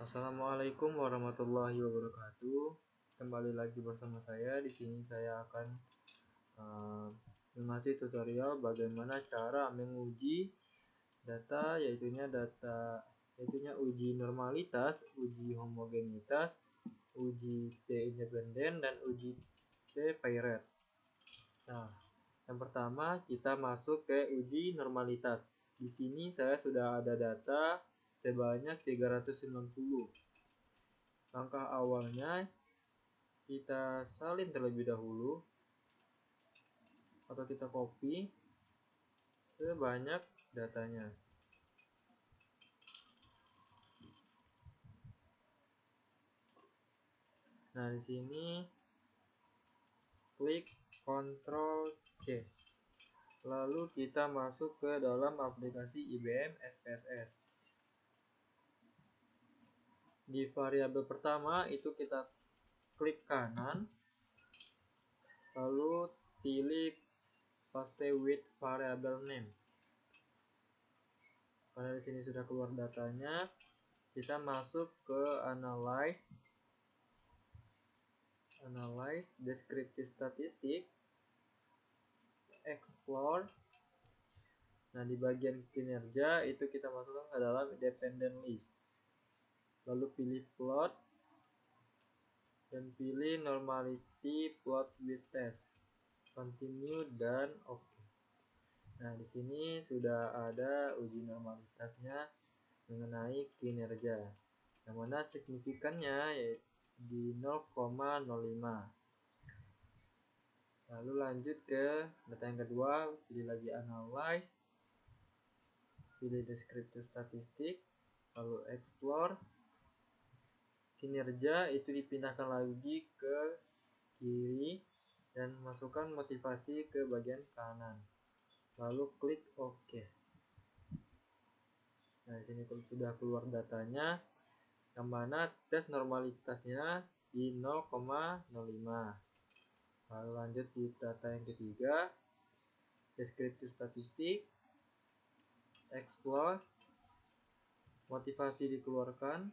Assalamualaikum warahmatullahi wabarakatuh. Kembali lagi bersama saya. Di sini saya akan mengasih tutorial bagaimana cara menguji data, yaitunya uji normalitas, uji homogenitas, uji T independen, dan uji T paired. Nah, yang pertama kita masuk ke uji normalitas. Di sini saya sudah ada data sebanyak 390. Langkah awalnya kita salin terlebih dahulu atau kita copy sebanyak datanya. Nah, di sini klik Ctrl C. Lalu kita masuk ke dalam aplikasi IBM SPSS. Di variabel pertama itu kita klik kanan, lalu pilih paste with variable names. Karena di sini sudah keluar datanya, kita masuk ke analyze, descriptive statistic, explore. Nah, di bagian kinerja itu kita masukkan ke dalam dependent list. Lalu pilih plot dan pilih normality plot with test. Continue dan oke. Nah, di sini sudah ada uji normalitasnya mengenai kinerja. Yang mana signifikannya yaitu di 0,05. Lalu lanjut ke data yang kedua, pilih lagi analyze, pilih descriptive statistik, lalu explore. Kinerja itu dipindahkan lagi ke kiri dan masukkan motivasi ke bagian kanan. Lalu klik OK. Nah, di sini sudah keluar datanya, yang mana tes normalitasnya di 0,05. Lalu lanjut di data yang ketiga, descriptive statistik, explore, motivasi dikeluarkan,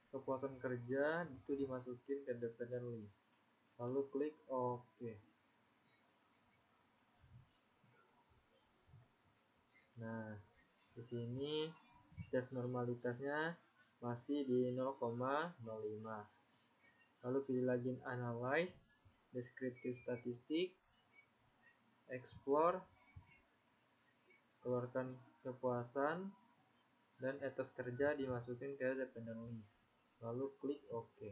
kepuasan kerja itu dimasukin ke dependent list. Lalu klik OK. Nah, di sini tes normalitasnya masih di 0,05. Lalu pilih lagi analyze, descriptive statistik, explore, keluarkan kepuasan, dan etos kerja dimasukin ke dependent list. Lalu klik OK.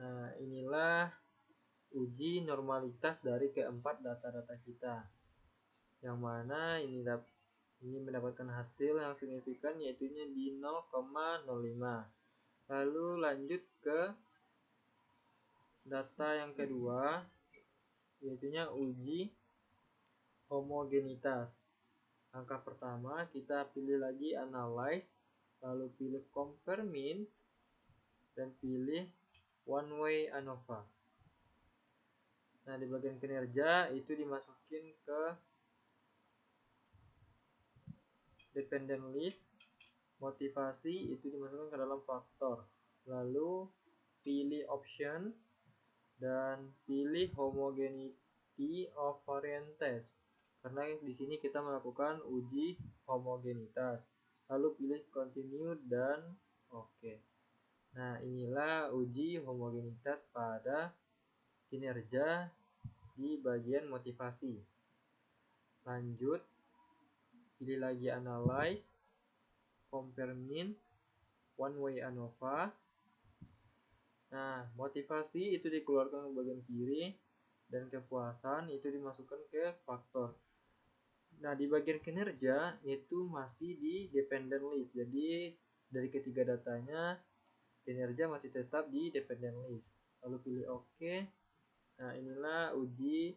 Nah, inilah uji normalitas dari keempat data-data kita, yang mana ini mendapatkan hasil yang signifikan, yaitu di 0,05. Lalu lanjut ke data yang kedua, yaitu uji homogenitas. Langkah pertama kita pilih lagi analyze, lalu pilih compare means, dan pilih one way ANOVA. Nah, di bagian kinerja itu dimasukin ke dependent list, motivasi itu dimasukkan ke dalam faktor. Lalu pilih option dan pilih homogeneity of variance test. Karena di sini kita melakukan uji homogenitas. Lalu pilih continue dan oke. Nah, inilah uji homogenitas pada kinerja di bagian motivasi. Lanjut, pilih lagi analyze, compare means, one way ANOVA. Nah, motivasi itu dikeluarkan ke bagian kiri dan kepuasan itu dimasukkan ke faktor. Nah, di bagian kinerja itu masih di dependent list. Jadi dari ketiga datanya kinerja masih tetap di dependent list. Lalu pilih OK. Nah, inilah uji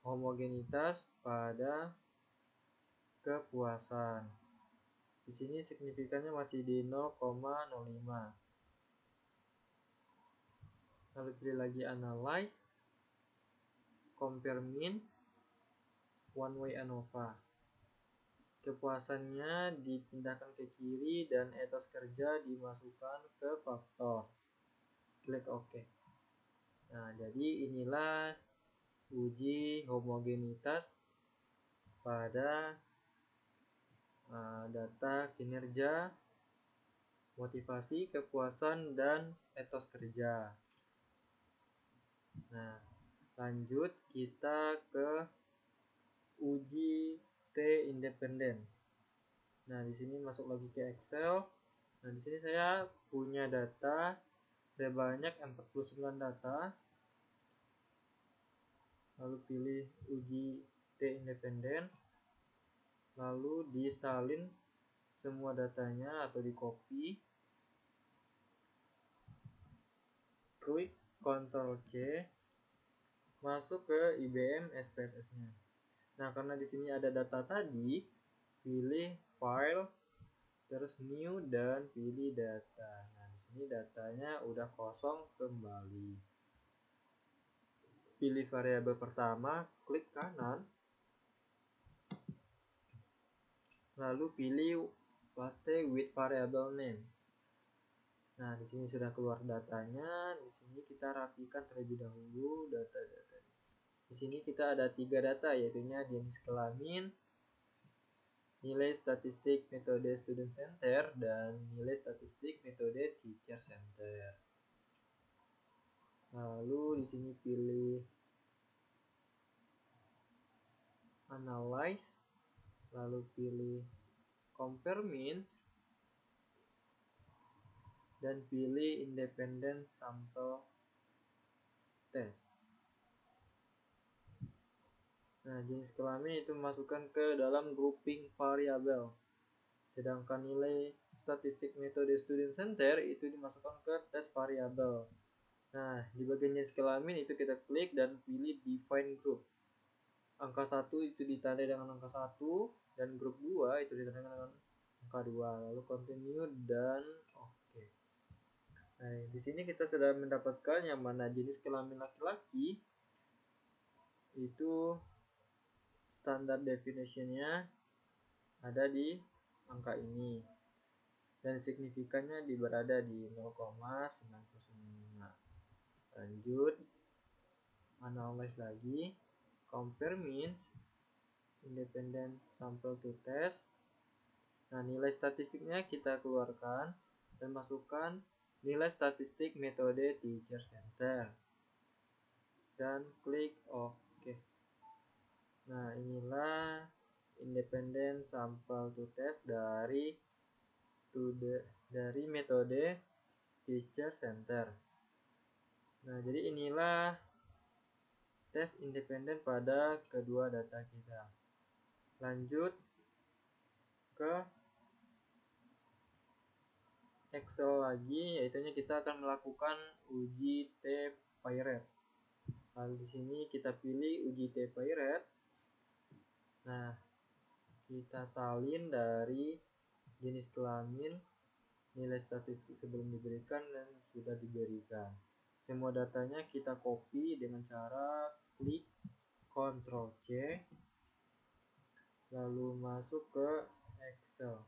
homogenitas pada kepuasan. Di sini signifikannya masih di 0,05. Lalu pilih lagi analyze, compare means, one way ANOVA. kepuasannya dipindahkan ke kiri dan etos kerja dimasukkan ke faktor. Klik OK. Nah, jadi inilah uji homogenitas pada data kinerja, motivasi, kepuasan, dan etos kerja. Nah, lanjut kita ke uji T independen. Nah, di sini masuk lagi ke Excel. Nah, di sini saya punya data sebanyak 49 data. Lalu pilih uji T independen. Lalu disalin semua datanya atau di copy. Klik Ctrl C, masuk ke IBM SPSS-nya. Nah, karena di sini ada data tadi, pilih File, terus New dan pilih Data. Nah, di sini datanya udah kosong kembali. Pilih variabel pertama, klik kanan, lalu pilih paste with variable names. Nah, di sini sudah keluar datanya. Di sini kita rapikan terlebih dahulu data-data. Di sini kita ada 3 data, yaitu jenis kelamin, nilai statistik metode student center, dan nilai statistik metode teacher center. Lalu di sini pilih analyze, lalu pilih compare means, dan pilih independent sample test. Nah, jenis kelamin itu masukkan ke dalam grouping variabel. Sedangkan nilai statistik metode student center itu dimasukkan ke tes variabel. Nah, di bagian jenis kelamin itu kita klik dan pilih define group. Angka 1 itu ditandai dengan angka 1 dan grup 2 itu ditandai dengan angka 2. Lalu continue dan oke. Nah, di sini kita sudah mendapatkan yang mana jenis kelamin laki-laki itu standar definitionnya ada di angka ini dan signifikannya berada di 0,99. Lanjut, analyze lagi, compare means, independent sample to test. Nah, nilai statistiknya kita keluarkan dan masukkan nilai statistik metode teacher center dan klik OK. Nah, inilah independent sample to test dari metode teacher center. Nah, jadi inilah tes independen pada kedua data kita. Lanjut ke Excel lagi, yaitu kita akan melakukan uji T-Pirate. Lalu di sini kita pilih uji T-Pirate. Nah, kita salin dari jenis kelamin, nilai statistik sebelum diberikan dan sudah diberikan. Semua datanya kita copy dengan cara klik Ctrl C, lalu masuk ke Excel.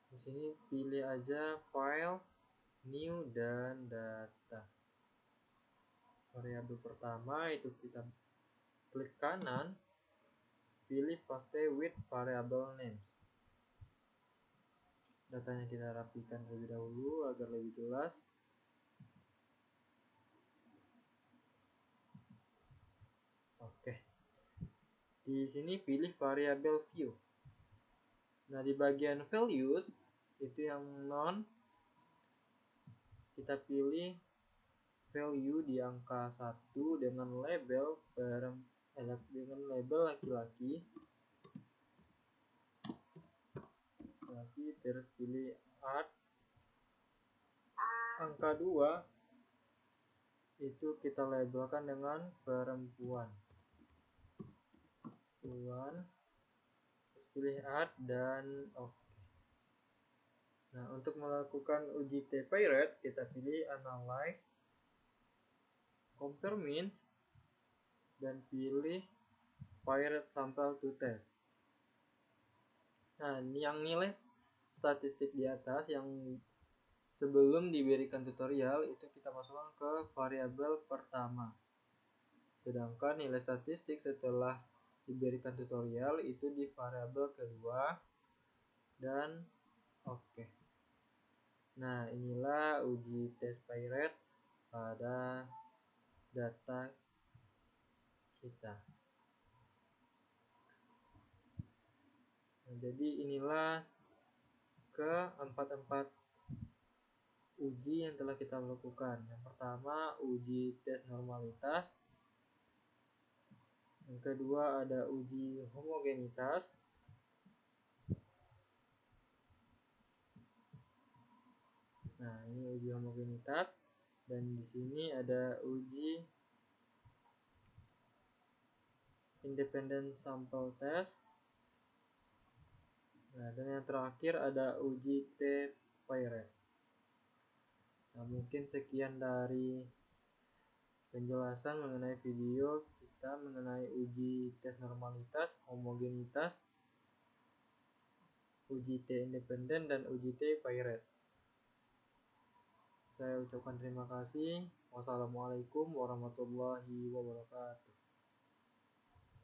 Di sini pilih aja File, New, dan Data. Variabel pertama itu kita klik kanan, pilih paste with variable names. Datanya kita rapikan terlebih dahulu agar lebih jelas. Oke. Di sini pilih variabel view. Nah, di bagian values itu yang non, kita pilih value di angka 1 dengan label laki-laki. Terus pilih art. Angka 2 itu kita labelkan dengan perempuan. Terus pilih art dan oke. Nah, untuk melakukan uji T-Pirate kita pilih analyze, compare means, dan pilih paired sample to test. Nah, yang nilai statistik di atas yang sebelum diberikan tutorial itu kita masukkan ke variabel pertama. Sedangkan nilai statistik setelah diberikan tutorial itu di variabel kedua dan oke. Nah, inilah uji tes paired pada data kita. Nah, jadi inilah keempat uji yang telah kita lakukan. Yang pertama uji tes normalitas, yang kedua ada uji homogenitas, nah ini uji homogenitas, dan di sini ada uji independent sample test. Nah, dan yang terakhir ada uji t-paired. Nah, mungkin sekian dari penjelasan mengenai video kita mengenai uji tes normalitas, homogenitas, uji T independen, dan uji t-paired. Saya ucapkan terima kasih. Wassalamualaikum warahmatullahi wabarakatuh.